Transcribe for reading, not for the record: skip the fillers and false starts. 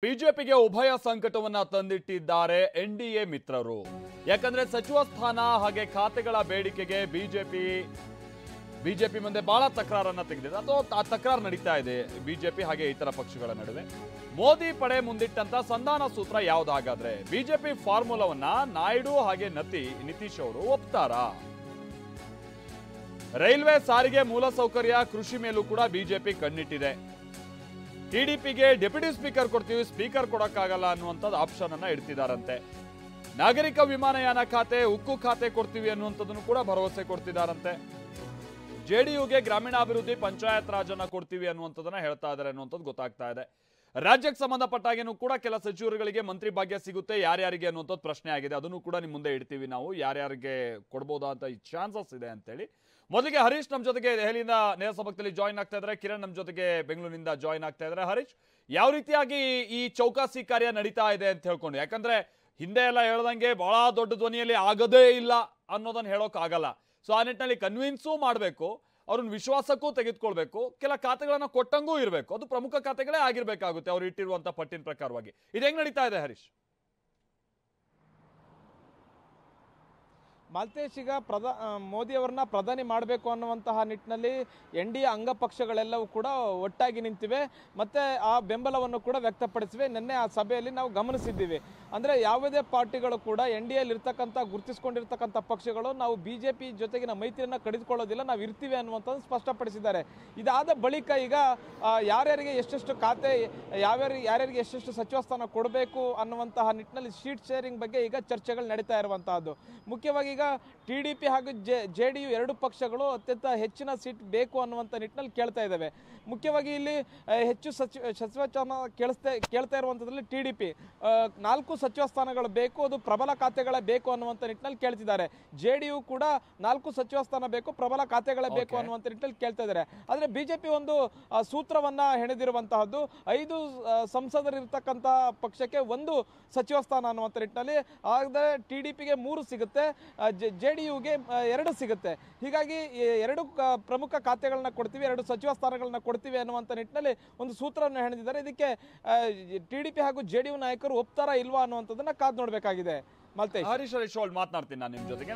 ಬಿಜೆಪಿಗೆ ಉಭಯ ಸಂಕಟವನ್ನ ತಂದಿಟ್ಟಿದ್ದಾರೆ ಎನ್ಡಿಎ ಮಿತ್ರರು. ಯಾಕಂದ್ರೆ ಸಚಿವ ಸ್ಥಾನ ಹಾಗೆ ಖಾತೆಗಳ ಬೇಡಿಕೆಗೆ ಬಿಜೆಪಿ ಮುಂದೆ ಬಹಳ ತಕರಾರನ್ನ ತೆಗೆದಿದೆ, ಅಥವಾ ಆ ತಕರಾರು ನಡೀತಾ ಇದೆ ಬಿಜೆಪಿ ಹಾಗೆ ಇತರ ಪಕ್ಷಗಳ ನಡುವೆ. ಮೋದಿ ಪಡೆ ಮುಂದಿಟ್ಟಂತ ಸಂಧಾನ ಸೂತ್ರ ಯಾವ್ದಾಗಾದ್ರೆ ಬಿಜೆಪಿ ಫಾರ್ಮುಲಾವನ್ನ ನಾಯ್ಡು ಹಾಗೆ ನಿತೀಶ್ ಅವರು ಒಪ್ತಾರಾ? ರೈಲ್ವೆ, ಸಾರಿಗೆ, ಮೂಲಸೌಕರ್ಯ, ಕೃಷಿ ಮೇಲೂ ಕೂಡ ಬಿಜೆಪಿ ಕಣ್ಣಿಟ್ಟಿದೆ. ಟಿಡಿಪಿಗೆ ಡೆಪ್ಯೂಟಿ ಸ್ಪೀಕರ್ ಕೊಡ್ತೀವಿ, ಸ್ಪೀಕರ್ ಕೊಡಕ್ಕಾಗಲ್ಲ ಅನ್ನುವಂಥದ್ದು ಆಪ್ಷನ್ ಅನ್ನ ಇಡ್ತಿದಾರಂತೆ. ನಾಗರಿಕ ವಿಮಾನಯಾನ ಖಾತೆ, ಉಕ್ಕು ಖಾತೆ ಕೊಡ್ತೀವಿ ಅನ್ನುವಂಥದ್ದನ್ನು ಕೂಡ ಭರವಸೆ ಕೊಡ್ತಿದಾರಂತೆ. ಜೆಡಿಯುಗೆ ಗ್ರಾಮೀಣಾಭಿವೃದ್ಧಿ, ಪಂಚಾಯತ್ ರಾಜ್ ಅನ್ನ ಕೊಡ್ತೀವಿ ಅನ್ನುವಂಥದ್ದನ್ನ ಹೇಳ್ತಾ ಇದ್ದಾರೆ ಅನ್ನುವಂಥದ್ದು ಗೊತ್ತಾಗ್ತಾ ಇದೆ. ರಾಜ್ಯಕ್ಕೆ ಸಂಬಂಧಪಟ್ಟಾಗೇನು ಕೂಡ ಕೆಲ ಸಚಿವರುಗಳಿಗೆ ಮಂತ್ರಿ ಭಾಗ್ಯ ಸಿಗುತ್ತೆ, ಯಾರ್ಯಾರಿಗೆ ಅನ್ನುವಂಥದ್ದು ಪ್ರಶ್ನೆ ಆಗಿದೆ. ಅದನ್ನು ಕೂಡ ನಿಮ್ಮ ಮುಂದೆ ಇಡ್ತೀವಿ ನಾವು, ಯಾರ್ಯಾರಿಗೆ ಕೊಡ್ಬೋದಾ ಅಂತ ಚಾನ್ಸಸ್ ಇದೆ ಅಂತೇಳಿ. ಮೊದಲಿಗೆ ಹರೀಶ್ ನಮ್ಮ ಜೊತೆಗೆ ದೆಹಲಿಯಿಂದ ನೇರ ಸಂಪರ್ಕದಲ್ಲಿ ಜಾಯಿನ್ ಆಗ್ತಾ ಇದ್ದಾರೆ, ಕಿರಣ್ ನಮ್ಮ ಜೊತೆಗೆ ಬೆಂಗಳೂರಿನಿಂದ ಜಾಯಿನ್ ಆಗ್ತಾ ಇದ್ದಾರೆ. ಹರೀಶ್, ಯಾವ ರೀತಿಯಾಗಿ ಈ ಚೌಕಾಸಿ ಕಾರ್ಯ ನಡೀತಾ ಇದೆ ಅಂತ ಹೇಳ್ಕೊಂಡು, ಯಾಕಂದ್ರೆ ಹಿಂದೆ ಎಲ್ಲ ಹೇಳ್ದಂಗೆ ಬಹಳ ದೊಡ್ಡ ಧ್ವನಿಯಲ್ಲಿ ಆಗದೇ ಇಲ್ಲ ಅನ್ನೋದನ್ನ ಹೇಳೋಕ್ ಆಗಲ್ಲ. ಸೊ ಆ ನಿಟ್ಟಿನಲ್ಲಿ ಕನ್ವಿನ್ಸೂ ಮಾಡಬೇಕು, ಅವ್ರನ್ನ ವಿಶ್ವಾಸಕ್ಕೂ ತೆಗೆದುಕೊಳ್ಬೇಕು, ಕೆಲ ಖಾತೆಗಳನ್ನ ಕೊಟ್ಟಂಗೂ ಇರಬೇಕು. ಅದು ಪ್ರಮುಖ ಖಾತೆಗಳೇ ಆಗಿರ್ಬೇಕಾಗುತ್ತೆ ಅವ್ರು ಇಟ್ಟಿರುವಂತ ಪಟ್ಟಿನ ಪ್ರಕಾರವಾಗಿ. ಇದು ಹೆಂಗ್ ನಡೀತಾ ಇದೆ ಹರೀಶ್? ಮಾಲ್ತೇಶ್, ಈಗ ಮೋದಿ ಅವರನ್ನ ಪ್ರಧಾನಿ ಮಾಡಬೇಕು ಅನ್ನುವಂತಹ ನಿಟ್ಟಿನಲ್ಲಿ ಎನ್ಡಿಎ ಅಂಗಪಕ್ಷಗಳೆಲ್ಲವೂ ಕೂಡ ಒಟ್ಟಾಗಿ ನಿಂತಿವೆ, ಮತ್ತೆ ಆ ಬೆಂಬಲವನ್ನು ಕೂಡ ವ್ಯಕ್ತಪಡಿಸಿವೆ. ನಿನ್ನೆ ಆ ಸಭೆಯಲ್ಲಿ ನಾವು ಗಮನಿಸಿದ್ದೀವಿ. ಅಂದರೆ ಯಾವುದೇ ಪಾರ್ಟಿಗಳು ಕೂಡ ಎನ್ಡಿಎಲ್ಲಿ ಇರ್ತಕ್ಕಂಥ ಗುರುತಿಸಿಕೊಂಡಿರ್ತಕ್ಕಂಥ ಪಕ್ಷಗಳು ನಾವು ಬಿಜೆಪಿ ಜೊತೆಗಿನ ಮೈತ್ರಿಯನ್ನು ಕಡಿದುಕೊಳ್ಳೋದಿಲ್ಲ, ನಾವು ಇರ್ತೀವಿ ಅನ್ನುವಂಥದ್ದು ಸ್ಪಷ್ಟಪಡಿಸಿದ್ದಾರೆ. ಇದಾದ ಬಳಿಕ ಈಗ ಯಾರ್ಯಾರಿಗೆ ಎಷ್ಟೆಷ್ಟು ಖಾತೆ, ಯಾರ್ಯಾರಿಗೆ ಎಷ್ಟೆಷ್ಟು ಸಚಿವ ಸ್ಥಾನ ಕೊಡಬೇಕು ಅನ್ನುವಂತಹ ನಿಟ್ಟಿನಲ್ಲಿ ಸೀಟ್ ಶೇರಿಂಗ್ ಬಗ್ಗೆ ಈಗ ಚರ್ಚೆಗಳು ನಡೀತಾ ಇರುವಂತಹದ್ದು. ಮುಖ್ಯವಾಗಿ ಈಗ ಟಿಡಿಪಿ ಹಾಗೂ ಜೆಡಿಯು ಎರಡು ಪಕ್ಷಗಳು ಅತ್ಯಂತ ಹೆಚ್ಚಿನ ಸೀಟ್ ಬೇಕು ಅನ್ನುವಂಥ ನಿಟ್ಟಿನಲ್ಲಿ ಕೇಳ್ತಾ ಇದ್ದಾವೆ. ಮುಖ್ಯವಾಗಿ ಇಲ್ಲಿ ಹೆಚ್ಚು ಸಚಿವ ಸ್ಥಾನ ಕೇಳ್ತಾ ಇರುವಂಥದ್ರಲ್ಲಿ ಟಿಡಿಪಿ 4 ಸಚಿವ ಸ್ಥಾನಗಳು ಬೇಕು, ಅದು ಪ್ರಬಲ ಖಾತೆಗಳೇ ಬೇಕು ಅನ್ನುವಂಥ ನಿಟ್ಟಿನಲ್ಲಿ ಕೇಳ್ತಿದ್ದಾರೆ. ಜೆಡಿಯು ಕೂಡ 4 ಸಚಿವ ಸ್ಥಾನ ಬೇಕು, ಪ್ರಬಲ ಖಾತೆಗಳೇ ಬೇಕು ಅನ್ನುವಂಥ ನಿಟ್ಟಿನಲ್ಲಿ ಕೇಳ್ತಾ ಇದ್ದಾರೆ. ಆದರೆ ಬಿಜೆಪಿ ಒಂದು ಸೂತ್ರವನ್ನ ಹೆಣೆದಿರುವಂತಹದ್ದು, 5 ಸಂಸದರಿರ್ತಕ್ಕಂಥ ಪಕ್ಷಕ್ಕೆ 1 ಸಚಿವ ಸ್ಥಾನ ಅನ್ನುವಂಥ ನಿಟ್ಟಿನಲ್ಲಿ. ಆದರೆ ಟಿಡಿಪಿಗೆ 3 ಸಿಗುತ್ತೆ, ಜೆಡಿಯುಗೆ 2 ಸಿಗುತ್ತೆ. ಹೀಗಾಗಿ 2 ಪ್ರಮುಖ ಖಾತೆಗಳನ್ನ ಕೊಡ್ತೀವಿ, 2 ಸಚಿವ ಸ್ಥಾನಗಳನ್ನ ಕೊಡ್ತೀವಿ ಅನ್ನುವಂಥ ನಿಟ್ಟಿನಲ್ಲಿ ಒಂದು ಸೂತ್ರವನ್ನು ಹೆಣೆದಿದ್ದಾರೆ. ಇದಕ್ಕೆ ಟಿಡಿಪಿ ಹಾಗೂ ಜೆಡಿಯು ನಾಯಕರು ಒಪ್ತಾರಾ ಇಲ್ವಾ ಅನ್ನುವಂಥದ್ದನ್ನ ಕಾದು ನೋಡಬೇಕಾಗಿದೆ. ಮಲ್ತೇಶ್, ಹರೀಶ್ ಮಾತನಾಡ್ತೀನಿ ನಾನು ನಿಮ್ಮ ಜೊತೆಗೆ.